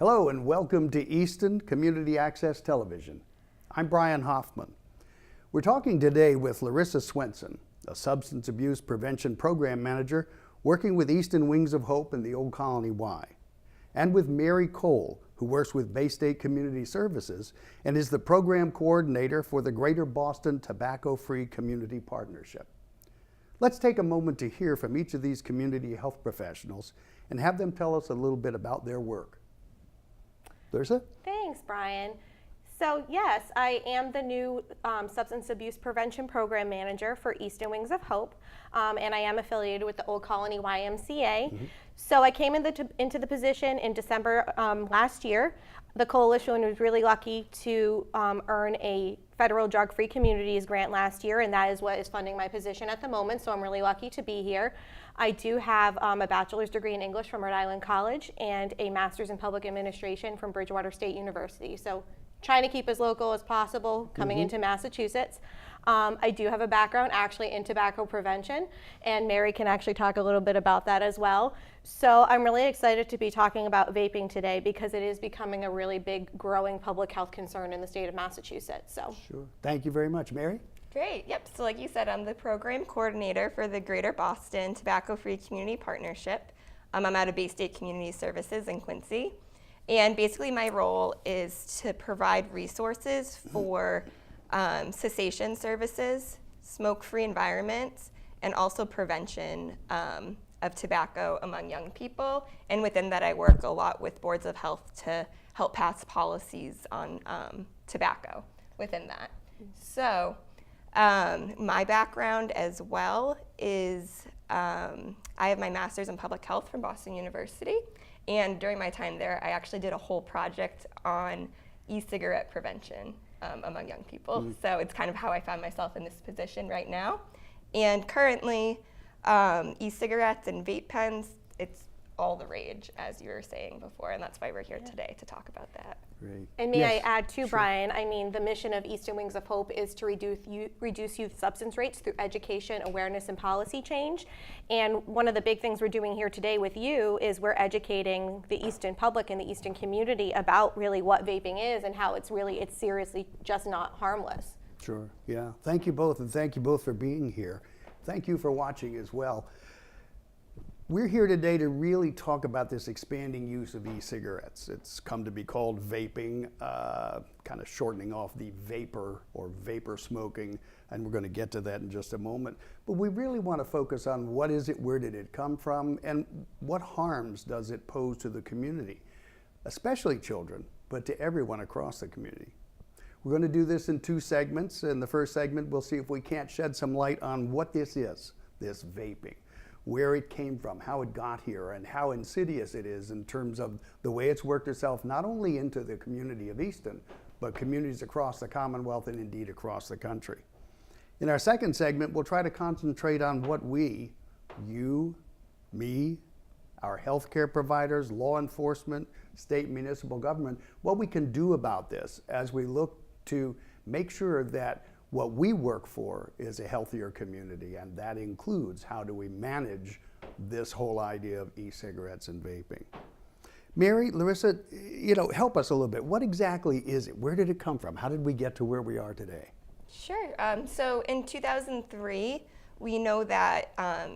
Hello and welcome to Easton Community Access Television. I'm Brian Hoffman. We're talking today with Larissa Swenson, a substance abuse prevention program manager working with Easton Wings of Hope in the Old Colony Y, and with Mary Cole, who works with Bay State Community Services and is the program coordinator for the Greater Boston Tobacco-Free Community Partnership. Let's take a moment to hear from each of these community health professionals and have them tell us a little bit about their work. Larissa? Thanks, Brian. So yes, I am the new substance abuse prevention program manager for Easton Wings of Hope, and I am affiliated with the Old Colony YMCA. So I came into the position in December last year. The coalition was really lucky to earn a federal drug-free communities grant last year, and that is what is funding my position at the moment, so I'm really lucky to be here. I do have a bachelor's degree in English from Rhode Island College and a master's in public administration from Bridgewater State University. So trying to keep as local as possible coming into Massachusetts. I do have a background actually in tobacco prevention, and Mary can actually talk a little bit about that as well. So I'm really excited to be talking about vaping today because it is becoming a really big growing public health concern in the state of Massachusetts. So Sure. Thank you very much. Mary? Great. Yep. So like you said, I'm the program coordinator for the Greater Boston Tobacco-Free Community Partnership. I'm out of Bay State Community Services in Quincy. And basically my role is to provide resources for cessation services, smoke-free environments, and also prevention of tobacco among young people. And within that, I work a lot with boards of health to help pass policies on tobacco within that. So my background as well is I have my master's in public health from Boston University. And during my time there, I actually did a whole project on e-cigarette prevention among young people. So it's kind of how I found myself in this position right now. And currently, e-cigarettes and vape pens, it's all the rage, as you were saying before, and that's why we're here today to talk about that. Great. And may I add too, Brian, I mean, the mission of Easton Wings of Hope is to reduce youth substance rates through education, awareness, and policy change. And one of the big things we're doing here today with you is we're educating the Easton public and the Easton community about really what vaping is and how it's seriously just not harmless. Sure, yeah. Thank you both, and thank you both for being here. Thank you for watching as well. We're here today to really talk about this expanding use of e-cigarettes. It's come to be called vaping, kind of shortening off the vapor or vapor smoking, and we're going to get to that in just a moment. But we really want to focus on what is it, where did it come from, and what harms does it pose to the community, especially children, but to everyone across the community. We're going to do this in two segments. In the first segment, we'll see if we can't shed some light on what this is, this vaping, where it came from, how it got here, and how insidious it is in terms of the way it's worked itself not only into the community of Easton, but communities across the Commonwealth and indeed across the country. In our second segment, we'll try to concentrate on what we, you, me, our healthcare providers, law enforcement, state and municipal government, what we can do about this as we look to make sure that what we work for is a healthier community, and that includes how do we manage this whole idea of e-cigarettes and vaping. Mary, Larissa, help us a little bit. What exactly is it? Where did it come from? How did we get to where we are today? Sure. So in 2003, we know that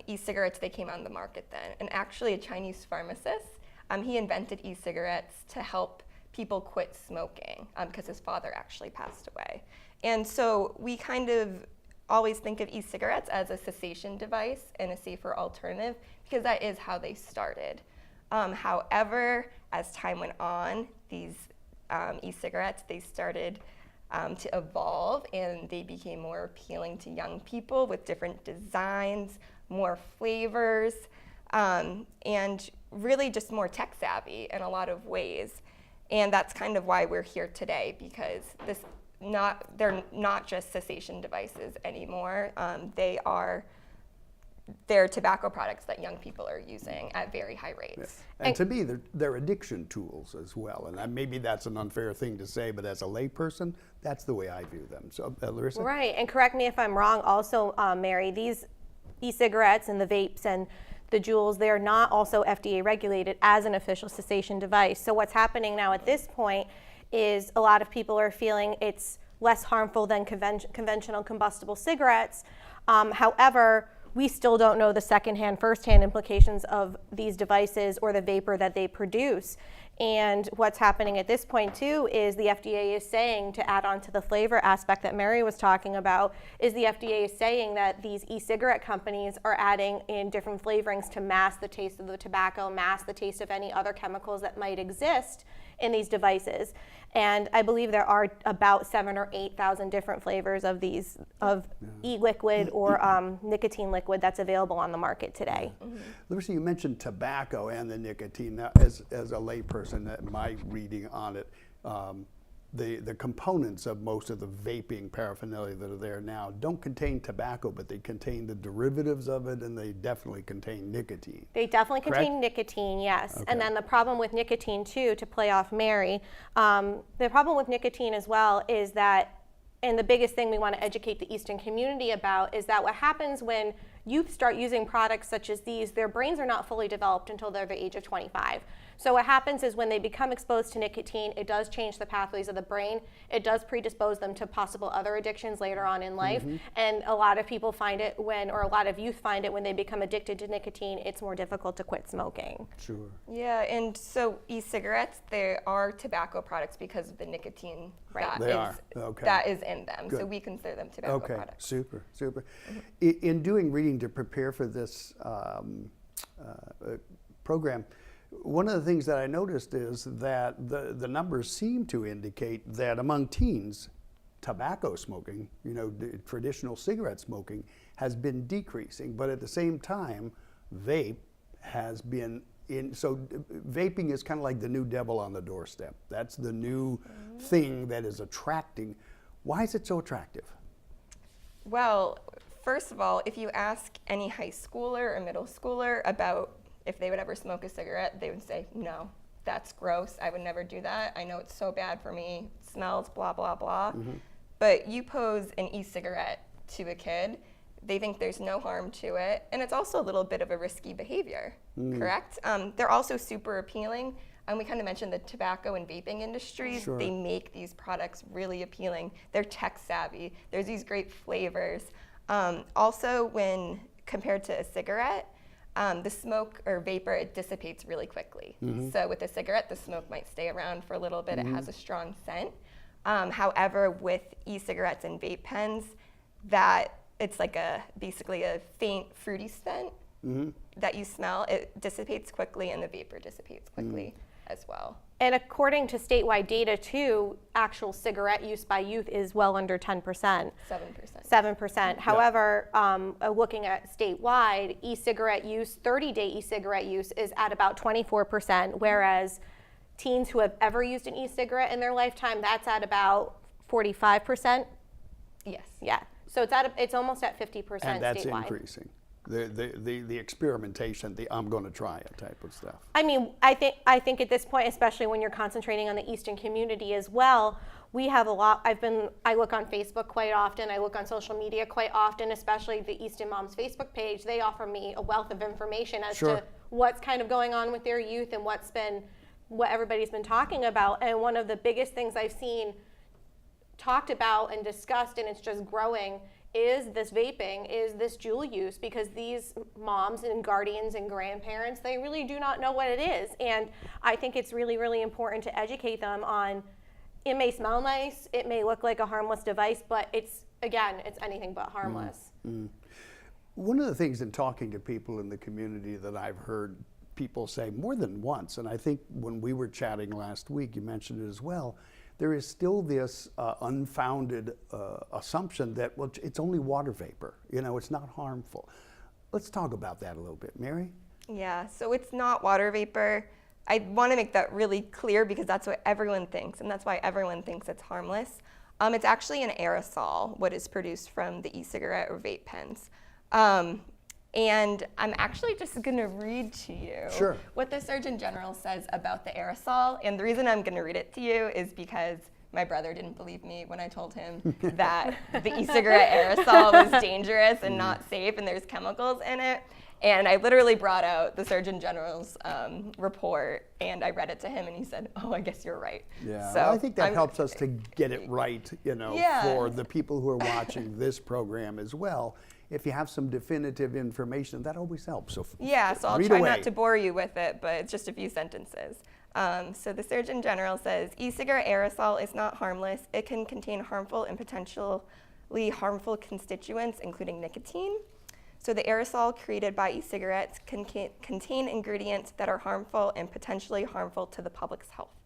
e-cigarettes, they came on the market then. And actually a Chinese pharmacist, he invented e-cigarettes to help people quit smoking because his father actually passed away. And so we kind of always think of e-cigarettes as a cessation device and a safer alternative because that is how they started. However, as time went on, these e-cigarettes, they started to evolve and they became more appealing to young people with different designs, more flavors, and really just more tech savvy in a lot of ways. And that's kind of why we're here today, because they're not just cessation devices anymore. They're tobacco products that young people are using at very high rates. Yeah. And to me, they're addiction tools as well. And maybe that's an unfair thing to say, but as a layperson, that's the way I view them. So, Larissa? Right, and correct me if I'm wrong also, Mary, these e-cigarettes and the vapes and the Juuls, they're not also FDA regulated as an official cessation device. So what's happening now at this point is a lot of people are feeling it's less harmful than conventional combustible cigarettes. However, we still don't know the secondhand, firsthand implications of these devices or the vapor that they produce. And what's happening at this point too is the FDA is saying, to add on to the flavor aspect that Mary was talking about, is the FDA is saying that these e-cigarette companies are adding in different flavorings to mask the taste of the tobacco, mask the taste of any other chemicals that might exist in these devices. And I believe there are about 7,000 or 8,000 different flavors of these, of e-liquid or nicotine liquid that's available on the market today. Larissa, you mentioned tobacco and the nicotine. Now, as a layperson, my reading on it, the components of most of the vaping paraphernalia that are there now don't contain tobacco, but they contain the derivatives of it, and they definitely contain nicotine. They definitely contain Correct? nicotine, yes. Okay. And then the problem with nicotine too, to play off Mary, the problem with nicotine as well is that, and the biggest thing we want to educate the Easton community about, is that what happens when youth start using products such as these, their brains are not fully developed until they're the age of 25. So what happens is when they become exposed to nicotine, it does change the pathways of the brain. It does predispose them to possible other addictions later on in life. And a lot of people find it when, or a lot of youth find it when they become addicted to nicotine, it's more difficult to quit smoking. Sure. Yeah, and so e-cigarettes, they are tobacco products because of the nicotine Right. They are. Okay. that is in them. So Good. we consider them tobacco Okay, products. super, super. In doing reading to prepare for this program, one of the things that I noticed is that the numbers seem to indicate that among teens, tobacco smoking, traditional cigarette smoking, has been decreasing, but at the same time, vape has been so vaping is kind of like the new devil on the doorstep. That's the new thing that is attracting. Why is it so attractive? Well, first of all, if you ask any high schooler or middle schooler about if they would ever smoke a cigarette, they would say, no, that's gross. I would never do that. I know it's so bad for me. It smells, blah, blah, blah. But you pose an e-cigarette to a kid, they think there's no harm to it. And it's also a little bit of a risky behavior, correct? They're also super appealing. And we kind of mentioned the tobacco and vaping industries. Sure. They make these products really appealing. They're tech savvy. There's these great flavors. Also, when compared to a cigarette, the smoke or vapor, it dissipates really quickly. So with a cigarette, the smoke might stay around for a little bit. It has a strong scent. However, with e-cigarettes and vape pens, that it's like basically a faint fruity scent that you smell. It dissipates quickly, and the vapor dissipates quickly as well. And according to statewide data too, actual cigarette use by youth is well under 10%. 7%. 7%. However, looking at statewide, e-cigarette use, 30-day e-cigarette use is at about 24%, whereas teens who have ever used an e-cigarette in their lifetime, that's at about 45%. Yes. Yeah. So it's almost at 50% And that's statewide. increasing. The experimentation, the I'm going to try it type of stuff. I mean, I think at this point, especially when you're concentrating on the Easton community as well, we have a lot. I look on Facebook quite often. I look on social media quite often, especially the Easton Moms Facebook page. They offer me a wealth of information as Sure. to what's kind of going on with their youth and what everybody's been talking about. And one of the biggest things I've seen talked about and discussed, and it's just growing, is this vaping, is this Juul use, because these moms and guardians and grandparents, they really do not know what it is. And I think it's really, really important to educate them on, it may smell nice, it may look like a harmless device, but it's anything but harmless. One of the things in talking to people in the community that I've heard people say more than once, and I think when we were chatting last week, you mentioned it as well, there is still this unfounded assumption that, well, it's only water vapor, it's not harmful. Let's talk about that a little bit. Mary? Yeah, so it's not water vapor. I want to make that really clear because that's what everyone thinks, and that's why everyone thinks it's harmless. It's actually an aerosol, what is produced from the e-cigarette or vape pens. And I'm actually just going to read to you Sure. what the Surgeon General says about the aerosol. And the reason I'm going to read it to you is because my brother didn't believe me when I told him that the e-cigarette aerosol was dangerous and not safe and there's chemicals in it. And I literally brought out the Surgeon General's report, and I read it to him, and he said, "Oh, I guess you're right." Yeah, So well, I think that helps us to get it right, Yeah. for the people who are watching this program as well. If you have some definitive information, that always helps. So Yeah, so I'll read try away. not to bore you with it, but it's just a few sentences. So the Surgeon General says, e-cigarette aerosol is not harmless. It can contain harmful and potentially harmful constituents, including nicotine. So the aerosol created by e-cigarettes contain ingredients that are harmful and potentially harmful to the public's health,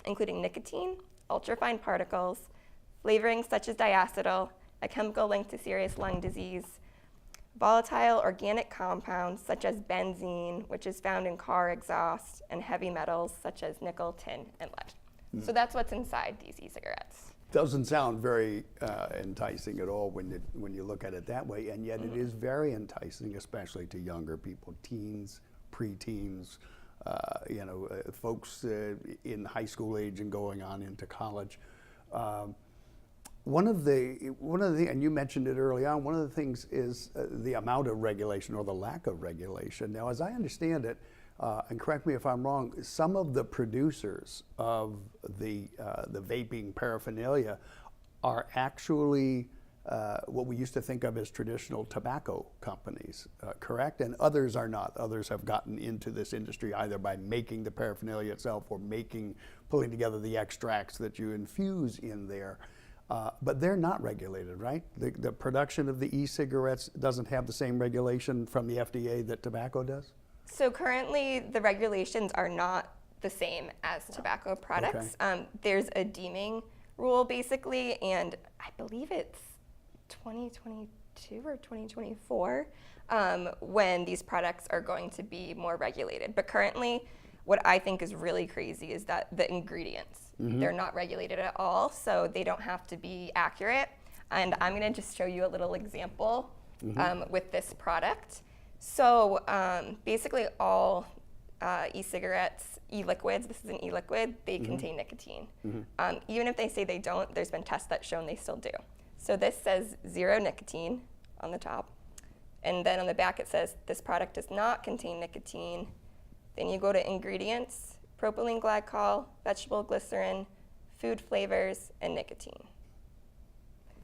including nicotine, ultrafine particles, flavorings such as diacetyl, a chemical linked to serious lung disease, volatile organic compounds such as benzene, which is found in car exhaust, and heavy metals such as nickel, tin, and lead. So that's what's inside these e-cigarettes. Doesn't sound very enticing at all when you look at it that way, and yet it is very enticing, especially to younger people, teens, preteens, folks in high school age and going on into college. One of the, and you mentioned it early on, one of the things is the amount of regulation or the lack of regulation. Now, as I understand it, and correct me if I'm wrong, some of the producers of the vaping paraphernalia are actually what we used to think of as traditional tobacco companies, correct? And others are not. Others have gotten into this industry either by making the paraphernalia itself or pulling together the extracts that you infuse in there. But they're not regulated, right? The production of the e-cigarettes doesn't have the same regulation from the FDA that tobacco does? So currently, the regulations are not the same as tobacco products. There's a deeming rule, basically, and I believe it's 2022 or 2024 when these products are going to be more regulated. But currently, what I think is really crazy is that the ingredients, they're not regulated at all, so they don't have to be accurate. And I'm gonna just show you a little example with this product. So basically all e-cigarettes, e-liquids, this is an e-liquid, they contain nicotine. Even if they say they don't, there's been tests that shown they still do. So this says 0 nicotine on the top. And then on the back it says, this product does not contain nicotine. Then you go to ingredients, propylene glycol, vegetable glycerin, food flavors, and nicotine.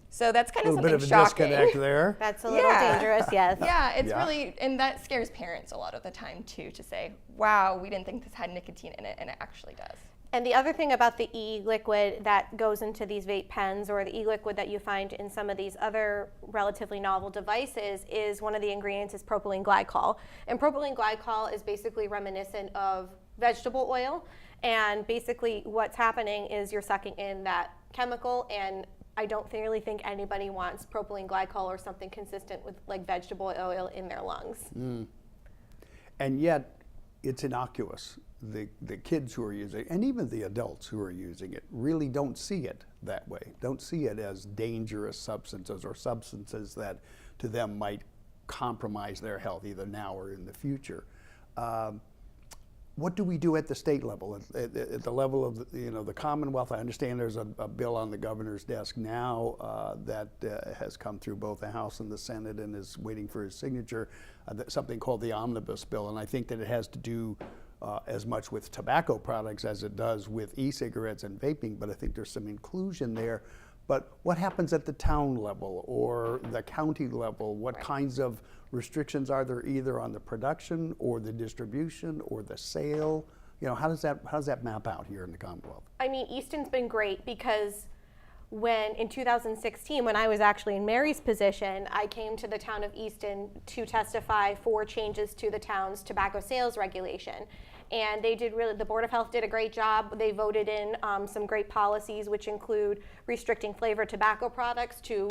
So that's kind of A little something bit of a shocking. disconnect there. That's a little dangerous, yes. Yeah, it's Yeah. really, and that scares parents a lot of the time too, to say, wow, we didn't think this had nicotine in it, and it actually does. And the other thing about the e-liquid that goes into these vape pens, or the e-liquid that you find in some of these other relatively novel devices, is one of the ingredients is propylene glycol. And propylene glycol is basically reminiscent of vegetable oil. And basically what's happening is you're sucking in that chemical, and I don't really think anybody wants propylene glycol or something consistent with like vegetable oil in their lungs. And yet, it's innocuous. The kids who are using it, and even the adults who are using it, really don't see it that way. Don't see it as dangerous substances or substances that to them might compromise their health either now or in the future. What do we do at the state level, at the level of the Commonwealth? I understand there's a bill on the governor's desk now that has come through both the House and the Senate and is waiting for his signature, something called the Omnibus Bill. And I think that it has to do as much with tobacco products as it does with e-cigarettes and vaping, but I think there's some inclusion there. But what happens at the town level or the county level? What kinds of restrictions are there either on the production or the distribution or the sale? How does that map out here in the Commonwealth? I mean, Easton's been great because in 2016, when I was actually in Mary's position, I came to the town of Easton to testify for changes to the town's tobacco sales regulation. And the Board of Health did a great job. They voted in some great policies, which include restricting flavored tobacco products to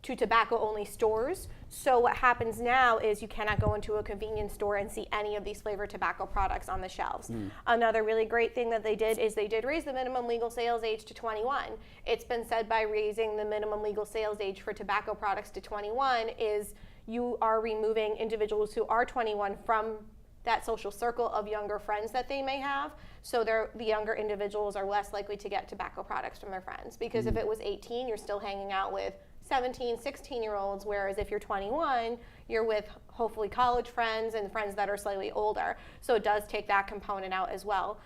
tobacco-only stores. So what happens now is you cannot go into a convenience store and see any of these flavored tobacco products on the shelves. Another really great thing that they did is they did raise the minimum legal sales age to 21. It's been said by raising the minimum legal sales age for tobacco products to 21 is you are removing individuals who are 21 from that social circle of younger friends that they may have. So the younger individuals are less likely to get tobacco products from their friends. Because if it was 18, you're still hanging out with 17, 16-year-olds, whereas if you're 21, you're with hopefully college friends and friends that are slightly older. So it does take that component out as well.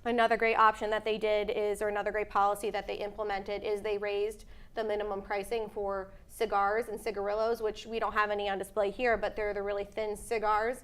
Another great option that they did is, or another great policy that they implemented is they raised the minimum pricing for cigars and cigarillos, which we don't have any on display here, but they're the really thin cigars.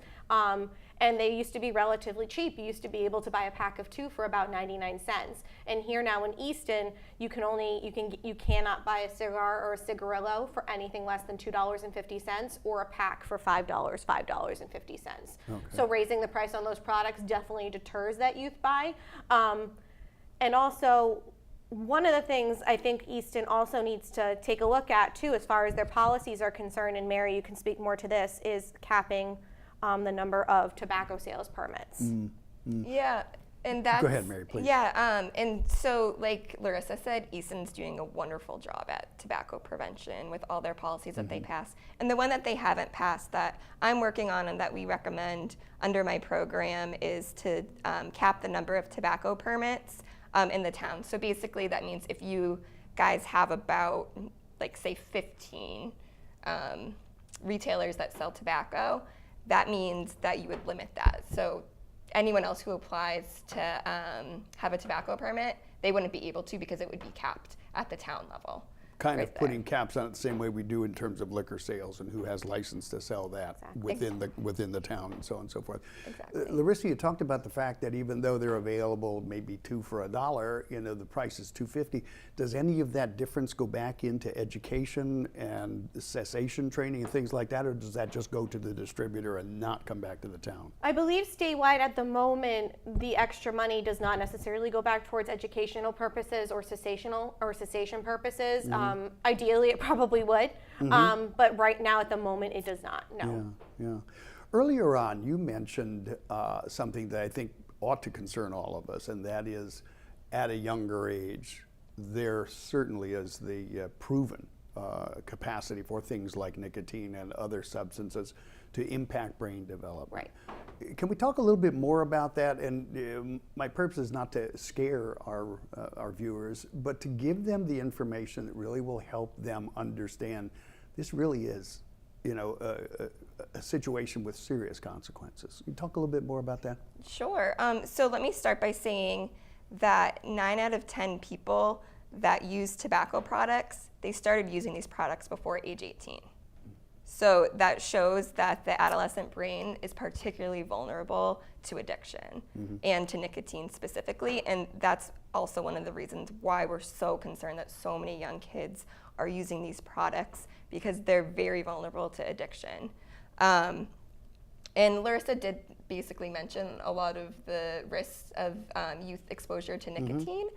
And they used to be relatively cheap. You used to be able to buy a pack of 2 for about 99 cents. And here now in Easton, you cannot buy a cigar or a cigarillo for anything less than $2.50 or a pack for $5.50. Okay. So raising the price on those products definitely deters that youth buy. And also, one of the things I think Easton also needs to take a look at too, as far as their policies are concerned, and Mary, you can speak more to this, is capping the number of tobacco sales permits. Yeah, and that's... Go ahead, Mary, please. Yeah, and so like Larissa said, Easton's doing a wonderful job at tobacco prevention with all their policies that they pass. And the one that they haven't passed that I'm working on and that we recommend under my program is to cap the number of tobacco permits in the town. So basically that means if you guys have about, like say 15 retailers that sell tobacco, that means that you would limit that. So anyone else who applies to have a tobacco permit, they wouldn't be able to because it would be capped at the town level. Kind right of putting caps on it the same way we do in terms of liquor sales and who has license to sell that within the town and so on and so forth. Exactly. Larissa, you talked about the fact that even though they're available maybe 2 for $1, the price is $2.50. Does any of that difference go back into education and cessation training and things like that, or does that just go to the distributor and not come back to the town? I believe statewide at the moment, the extra money does not necessarily go back towards educational purposes or cessation purposes. Ideally, it probably would, but right now at the moment, it does not, no. Yeah. Earlier on, you mentioned something that I think ought to concern all of us, and that is at a younger age, there certainly is the proven capacity for things like nicotine and other substances to impact brain development. Right. Can we talk a little bit more about that? And my purpose is not to scare our viewers, but to give them the information that really will help them understand this really is, a situation with serious consequences. Can you talk a little bit more about that? Sure. So let me start by saying that 9 out of 10 people that use tobacco products, they started using these products before age 18. So that shows that the adolescent brain is particularly vulnerable to addiction and to nicotine specifically. And that's also one of the reasons why we're so concerned that so many young kids are using these products, because they're very vulnerable to addiction. And Larissa did basically mention a lot of the risks of youth exposure to nicotine.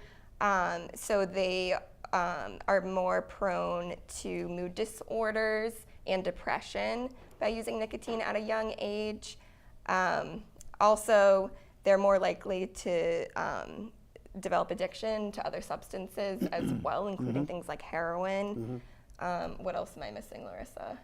So they are more prone to mood disorders and depression by using nicotine at a young age. Also, they're more likely to develop addiction to other substances as well, including things like heroin. What else am I missing, Larissa?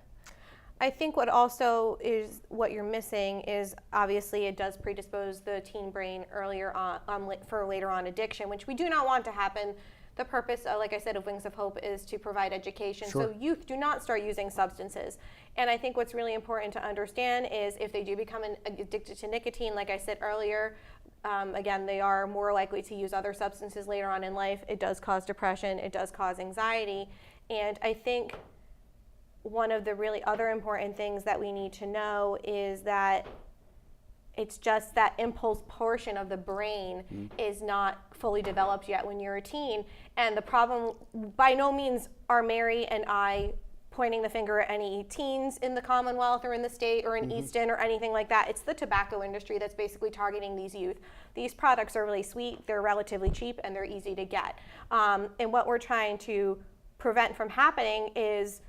I think what also is what you're missing is obviously it does predispose the teen brain earlier on for later on addiction, which we do not want to happen. The purpose, like I said, of Wings of Hope is to provide education. Sure. So youth do not start using substances. And I think what's really important to understand is if they do become addicted to nicotine, like I said earlier, again, they are more likely to use other substances later on in life. It does cause depression. It does cause anxiety. And I think one of the really other important things that we need to know is that it's just that impulse portion of the brain is not fully developed yet when you're a teen. And the problem, by no means are Mary and I pointing the finger at any teens in the Commonwealth or in the state or in Easton or anything like that. It's the tobacco industry that's basically targeting these youth. These products are really sweet, they're relatively cheap, and they're easy to get. And what we're trying to prevent from happening is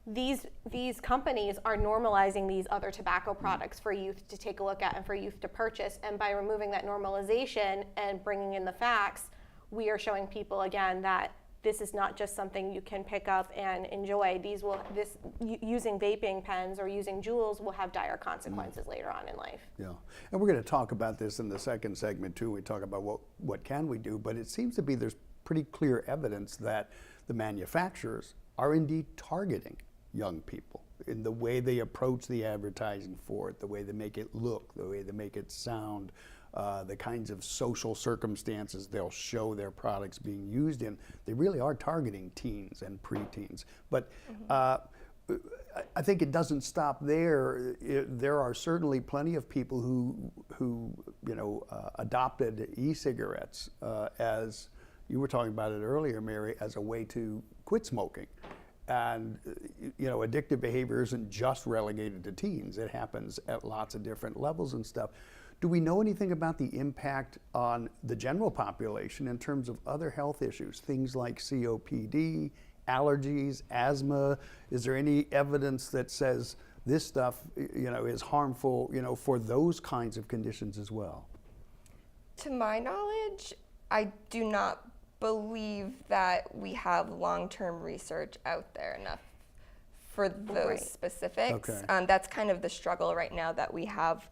these companies are normalizing these other tobacco products for youth to take a look at and for youth to purchase. And by removing that normalization and bringing in the facts, we are showing people again that this is not just something you can pick up and enjoy. Using vaping pens or using Juuls will have dire consequences later on in life. Yeah, and we're going to talk about this in the second segment too. We talk about what can we do, but it seems to be there's pretty clear evidence that the manufacturers are indeed targeting young people in the way they approach the advertising for it, the way they make it look, the way they make it sound, the kinds of social circumstances they'll show their products being used in. They really are targeting teens and preteens. But I think it doesn't stop there. There are certainly plenty of people who adopted e-cigarettes as, you were talking about it earlier, Mary, as a way to quit smoking. And addictive behavior isn't just relegated to teens. It happens at lots of different levels and stuff. Do we know anything about the impact on the general population in terms of other health issues, things like COPD, allergies, asthma? Is there any evidence that says this stuff, is harmful, for those kinds of conditions as well? To my knowledge, I do not believe that we have long-term research out there enough for those specifics. Okay. That's kind of the struggle right now that we have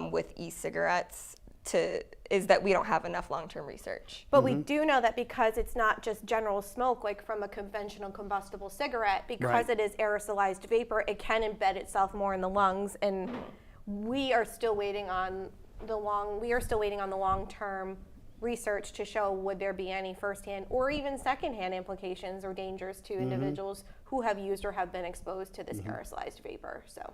with e-cigarettes, is that we don't have enough long-term research. But we do know that because it's not just general smoke like from a conventional combustible cigarette, because it is aerosolized vapor, it can embed itself more in the lungs, and we are still waiting on the long-term research to show would there be any firsthand or even secondhand implications or dangers to individuals who have used or have been exposed to this aerosolized vapor. So.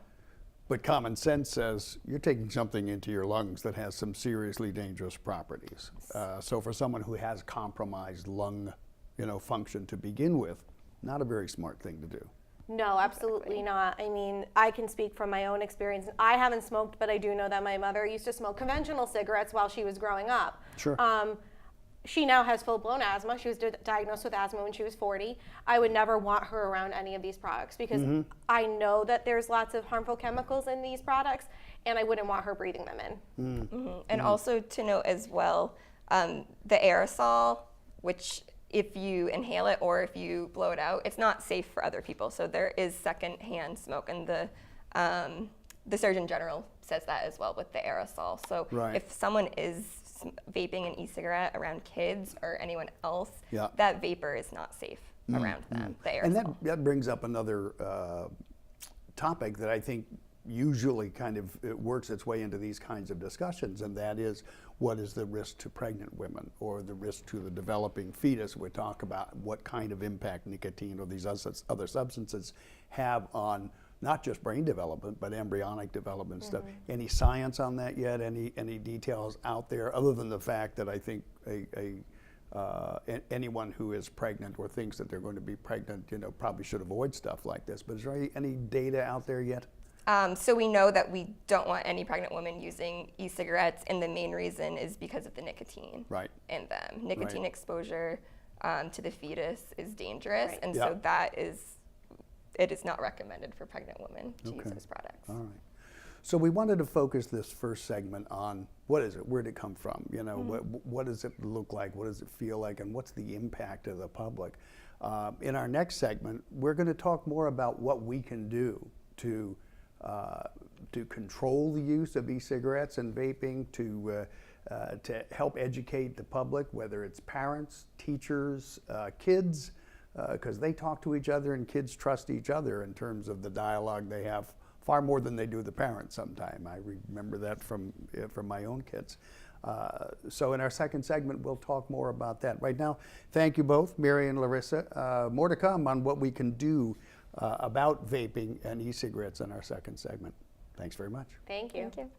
But common sense says you're taking something into your lungs that has some seriously dangerous properties. So for someone who has compromised lung, function to begin with, not a very smart thing to do. No, absolutely not. I mean, I can speak from my own experience. I haven't smoked, but I do know that my mother used to smoke conventional cigarettes while she was growing up. Sure. She now has full-blown asthma. She was diagnosed with asthma when she was 40. I would never want her around any of these products because I know that there's lots of harmful chemicals in these products, and I wouldn't want her breathing them in. And also to note as well, the aerosol, which if you inhale it or if you blow it out, it's not safe for other people. So there is secondhand smoke, and the Surgeon General says that as well with the aerosol. So if someone is vaping an e-cigarette around kids or anyone else, that vapor is not safe around them, the aerosol. And that brings up another topic that I think usually kind of works its way into these kinds of discussions, and that is, what is the risk to pregnant women or the risk to the developing fetus? We talk about what kind of impact nicotine or these other substances have on not just brain development, but embryonic development stuff. Any science on that yet? Any details out there other than the fact that I think anyone who is pregnant or thinks that they're going to be pregnant, probably should avoid stuff like this. But is there any data out there yet? So we know that we don't want any pregnant women using e-cigarettes, and the main reason is because of the nicotine in them. Nicotine exposure to the fetus is dangerous, and so it is not recommended for pregnant women to use those products. All right. So we wanted to focus this first segment on what is it, where did it come from? What does it look like? What does it feel like? And what's the impact of the public? In our next segment, we're going to talk more about what we can do to control the use of e-cigarettes and vaping, to help educate the public, whether it's parents, teachers, kids, because they talk to each other and kids trust each other in terms of the dialogue they have far more than they do the parents sometime. I remember that from my own kids. So in our second segment, we'll talk more about that. Right now, thank you both, Mary and Larissa. More to come on what we can do about vaping and e-cigarettes in our second segment. Thanks very much. Thank you. Thank you.